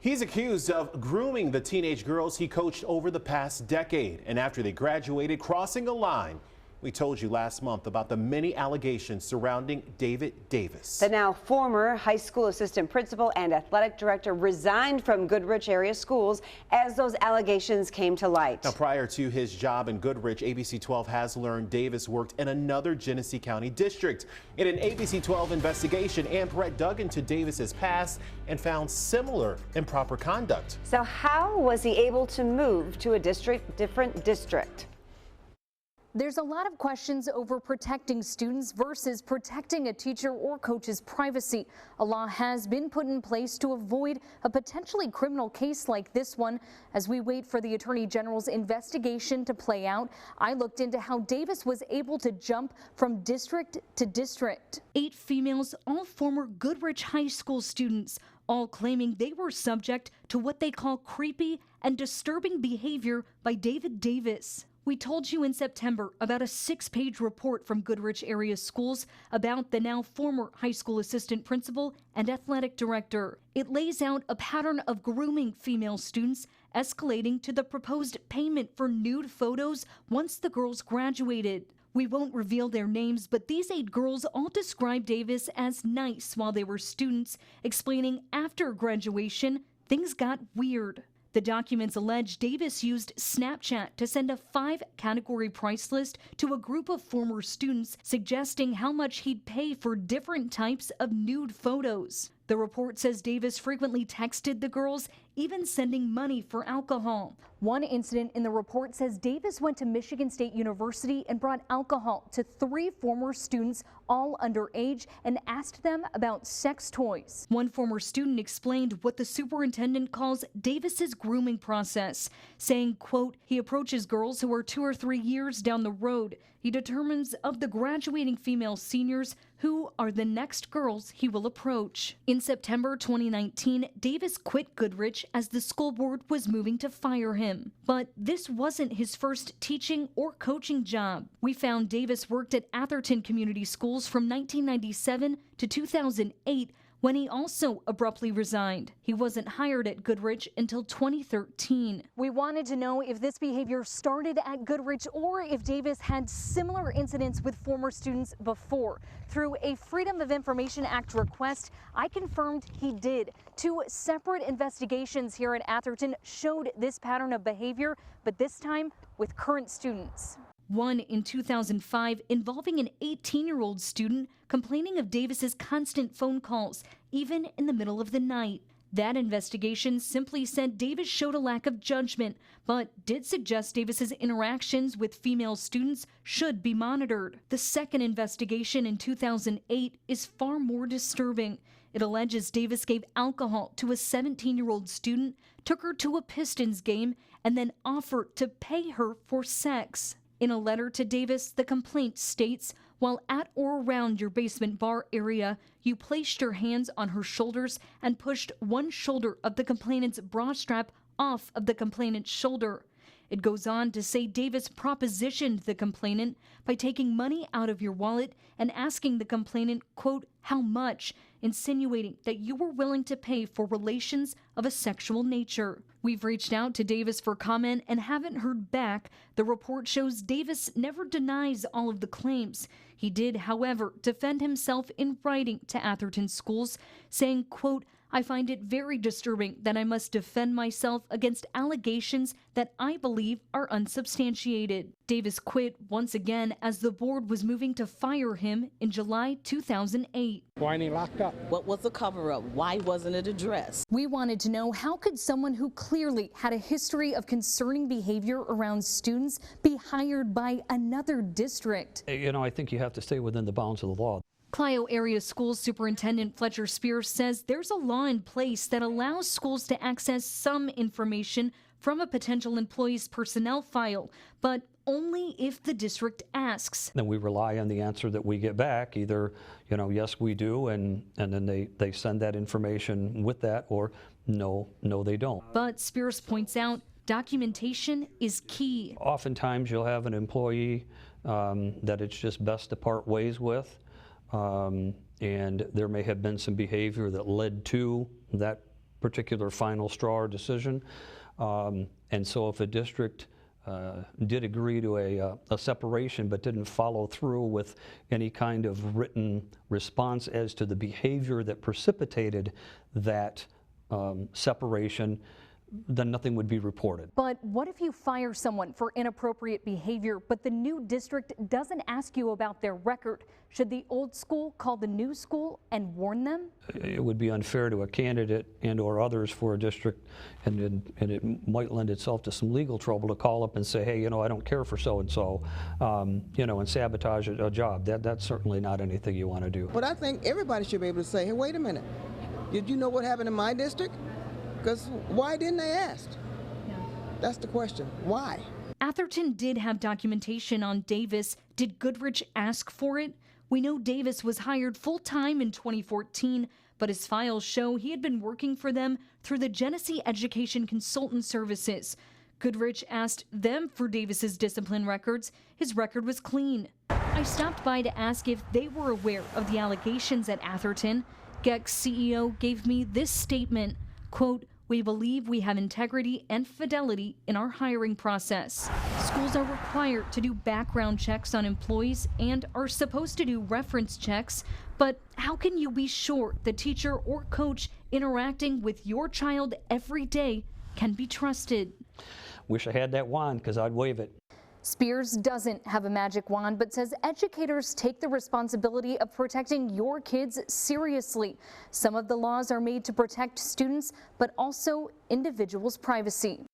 He's accused of grooming the teenage girls he coached over the past decade, and after they graduated, crossing a line. We told you last month about the many allegations surrounding David Davis. The now former high school assistant principal and athletic director resigned from Goodrich area schools as those allegations came to light. Now, prior to his job in Goodrich, ABC 12 has learned Davis worked in another Genesee County district. In an ABC 12 investigation, Amperette dug into Davis's past and found similar improper conduct. So how was he able to move to a different district? There's a lot of questions over protecting students versus protecting a teacher or coach's privacy. A law has been put in place to avoid a potentially criminal case like this one. As we wait for the Attorney General's investigation to play out, I looked into how Davis was able to jump from district to district. 8 females, all former Goodrich High School students, all claiming they were subject to what they call creepy and disturbing behavior by David Davis. We told you in September about a 6-page report from Goodrich area schools about the now former high school assistant principal and athletic director. It lays out a pattern of grooming female students, escalating to the proposed payment for nude photos once the girls graduated. We won't reveal their names, but these 8 girls all described Davis as nice while they were students, explaining after graduation, things got weird. The documents allege Davis used Snapchat to send a 5-category price list to a group of former students, suggesting how much he'd pay for different types of nude photos. The report says Davis frequently texted the girls, even sending money for alcohol. One incident in the report says Davis went to Michigan State University and brought alcohol to 3 former students, all underage, and asked them about sex toys. One former student explained what the superintendent calls Davis's grooming process, saying, quote, he approaches girls who are 2 or 3 years down the road. He determines of the graduating female seniors who are the next girls he will approach. In September 2019, Davis quit Goodrich as the school board was moving to fire him. But this wasn't his first teaching or coaching job. We found Davis worked at Atherton Community Schools from 1997 to 2008, when he also abruptly resigned. He wasn't hired at Goodrich until 2013. We wanted to know if this behavior started at Goodrich or if Davis had similar incidents with former students before. Through a Freedom of Information Act request, I confirmed he did. 2 separate investigations here at Atherton showed this pattern of behavior, but this time with current students. One in 2005 involving an 18-year-old student complaining of Davis's constant phone calls, even in the middle of the night. That investigation simply said Davis showed a lack of judgment, but did suggest Davis's interactions with female students should be monitored. The second investigation in 2008 is far more disturbing. It alleges Davis gave alcohol to a 17-year-old student, took her to a Pistons game, and then offered to pay her for sex. In a letter to Davis, the complaint states, while at or around your basement bar area, you placed your hands on her shoulders and pushed one shoulder of the complainant's bra strap off of the complainant's shoulder. It goes on to say Davis propositioned the complainant by taking money out of your wallet and asking the complainant, quote, how much, insinuating that you were willing to pay for relations of a sexual nature. We've reached out to Davis for comment and haven't heard back. The report shows Davis never denies all of the claims. He did, however, defend himself in writing to Atherton schools, saying, quote, I find it very disturbing that I must defend myself against allegations that I believe are unsubstantiated. Davis quit once again as the board was moving to fire him in July 2008. Why ain't he locked up? What was the cover-up? Why wasn't it addressed? We wanted to know, how could someone who clearly had a history of concerning behavior around students be hired by another district? You know, I think you have to stay within the bounds of the law. Clio Area Schools Superintendent Fletcher Spears says there's a law in place that allows schools to access some information from a potential employee's personnel file, but only if the district asks. Then we rely on the answer that we get back, either, you know, yes, we do, and then they send that information with that, or no, they don't. But Spears points out documentation is key. Oftentimes you'll have an employee that it's just best to part ways with. And there may have been some behavior that led to that particular final straw or decision. And so if a district did agree to a separation but didn't follow through with any kind of written response as to the behavior that precipitated that separation, then nothing would be reported. But what if you fire someone for inappropriate behavior, but the new district doesn't ask you about their record? Should the old school call the new school and warn them? It would be unfair to a candidate and or others for a district, and it might lend itself to some legal trouble to call up and say, hey, I don't care for so-and-so, and sabotage a job. That's certainly not anything you want to do. But I think everybody should be able to say, hey, wait a minute, did you know what happened in my district? Because why didn't they ask? Yeah. That's the question. Why? Atherton did have documentation on Davis. Did Goodrich ask for it? We know Davis was hired full-time in 2014, but his files show he had been working for them through the Genesee Education Consultant Services. Goodrich asked them for Davis's discipline records. His record was clean. I stopped by to ask if they were aware of the allegations at Atherton. GEC's CEO gave me this statement, quote, "We believe we have integrity and fidelity in our hiring process." Schools are required to do background checks on employees and are supposed to do reference checks, but how can you be sure the teacher or coach interacting with your child every day can be trusted? Wish I had that wand, because I'd wave it. Spears doesn't have a magic wand, but says educators take the responsibility of protecting your kids seriously. Some of the laws are made to protect students, but also individuals' privacy.